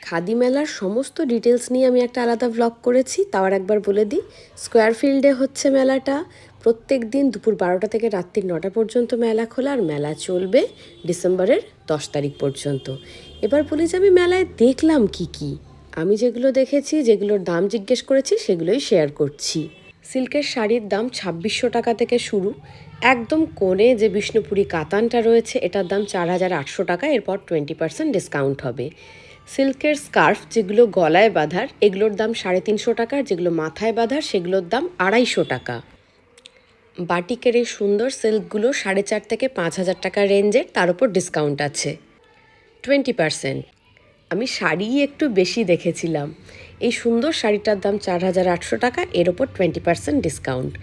খাদি মেলার সমস্ত ডিটেলস নিয়ে আমি একটা আলাদা ব্লগ করেছি, তাও আর একবার বলে দিই। স্কোয়ার ফিল্ডে হচ্ছে মেলাটা। প্রত্যেক দিন দুপুর 12টা থেকে রাত্রি 9টা পর্যন্ত মেলা খোলা, আর মেলা চলবে ডিসেম্বরের 10 তারিখ পর্যন্ত। এবার বলি যে আমি মেলায় দেখলাম কি কি। আমি যেগুলো দেখেছি, যেগুলোর দাম জিজ্ঞেস করেছি, সেগুলোই শেয়ার করছি। সিল্কের শাড়ির দাম 2600 টাকা থেকে শুরু। একদম কোণে যে বিষ্ণুপুরি কাতানটা রয়েছে, এটার দাম 4800 টাকা। এরপর 20% ডিসকাউন্ট হবে। সিল্কের স্কার্ফ যেগুলো গলায় বাঁধার, এগুলোর দাম 350 টাকা। যেগুলো মাথায় বাঁধার, সেগুলোর দাম 250 টাকা। বাটিকের এই সুন্দর সিল্কগুলো 4,500 থেকে 5,000 টাকা রেঞ্জের, তার উপর ডিসকাউন্ট আছে 20%। আমি শাড়ি একটু বেশি দেখেছিলাম। এই সুন্দর শাড়িটার দাম 4800 টাকা, এর ওপর 20% ডিসকাউন্ট।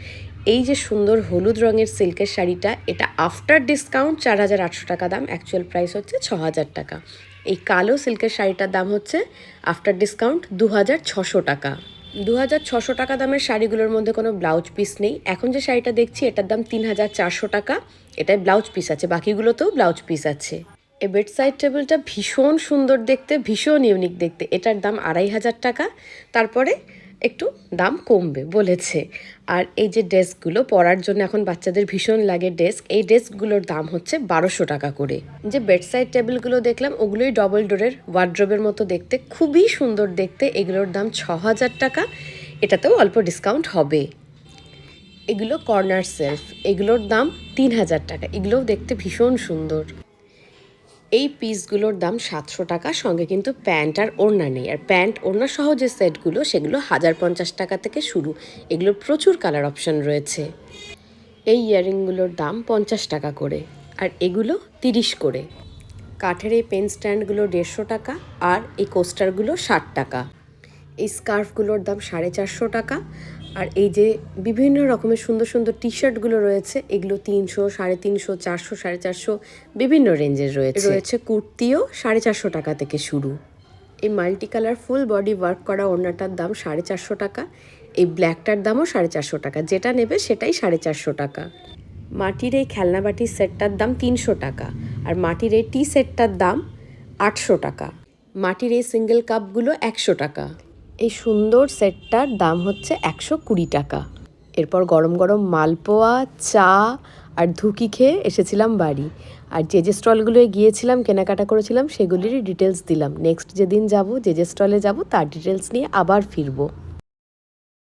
এই যে সুন্দর হলুদ রঙের সিল্কের শাড়িটা, এটা আফটার ডিসকাউন্ট 4800 টাকা দাম, অ্যাকচুয়াল প্রাইস হচ্ছে 6000 টাকা। এই কালো সিল্কের শাড়িটার দাম হচ্ছে আফটার ডিসকাউন্ট 2600 টাকা। 2600 টাকা দামের শাড়িগুলোর মধ্যে কোনো ব্লাউজ পিস নেই। এখন যে শাড়িটা দেখছি, এটার দাম 3400 টাকা। এটায় ব্লাউজ পিস আছে, বাকিগুলোতেও ব্লাউজ পিস আছে। এই বেডসাইড টেবিলটা ভীষণ সুন্দর দেখতে, ভীষণ ইউনিক দেখতে। এটার দাম 2500 টাকা। তারপরে একটু দাম কমবে বলেছে। আর এই যে ডেস্কগুলো পরার জন্য এখন বাচ্চাদের ভীষণ লাগে ডেস্ক, এই ডেস্কগুলোর দাম হচ্ছে 1200 টাকা করে। যে বেডসাইড টেবিলগুলো দেখলাম, ওগুলোই ডবল ডোরের, ওয়ার্ড্রোবের মতো দেখতে, খুবই সুন্দর দেখতে। এগুলোর দাম 6000 টাকা। এটাতেও অল্প ডিসকাউন্ট হবে। এগুলো কর্নার সেলফ, এগুলোর দাম 3000 টাকা। এগুলোও দেখতে ভীষণ সুন্দর। এই পিসগুলোর দাম 700 টাকা, সঙ্গে কিন্তু প্যান্ট আর ওড়না নেই। আর প্যান্ট ওড়না সহ যে সেটগুলো, সেগুলো 1050 টাকা থেকে শুরু। এগুলোর প্রচুর কালার অপশান রয়েছে। এই ইয়াররিংগুলোর দাম 50 টাকা করে, আর এগুলো 30 করে। কাঠের এই পেন স্ট্যান্ডগুলো 150 টাকা, আর এই কোস্টারগুলো 60 টাকা। এই স্কার্ফগুলোর দাম 450 টাকা। আর এই যে বিভিন্ন রকমের সুন্দর সুন্দর টি শার্টগুলো রয়েছে, এগুলো 300, 350, 400, 450 বিভিন্ন রেঞ্জের রয়েছে। কুর্তিও 450 টাকা থেকে শুরু। এই multi colour full body work করা ওড়নাটার দাম 450 টাকা। এই ব্ল্যাকটার দামও 450 টাকা। যেটা নেবে সেটাই 450 টাকা। মাটির এই খেলনা বাটির সেটটার দাম 300 টাকা। আর মাটির এই টি সেটটার দাম 800 টাকা। মাটির এই সিঙ্গেল কাপগুলো 100 টাকা। এই সুন্দর সেটটার দাম হচ্ছে 120 টাকা। এরপর গরম গরম মালপোয়া, চা আর ধুকি খেয়ে এসেছিলাম বাড়ি। আর যে যে স্টলগুলোয় গিয়েছিলাম, কেনাকাটা করেছিলাম, সেগুলিরই ডিটেলস দিলাম। নেক্সট যেদিন যাব, যে যে স্টলে যাব, তার ডিটেলস নিয়ে আবার ফিরবো।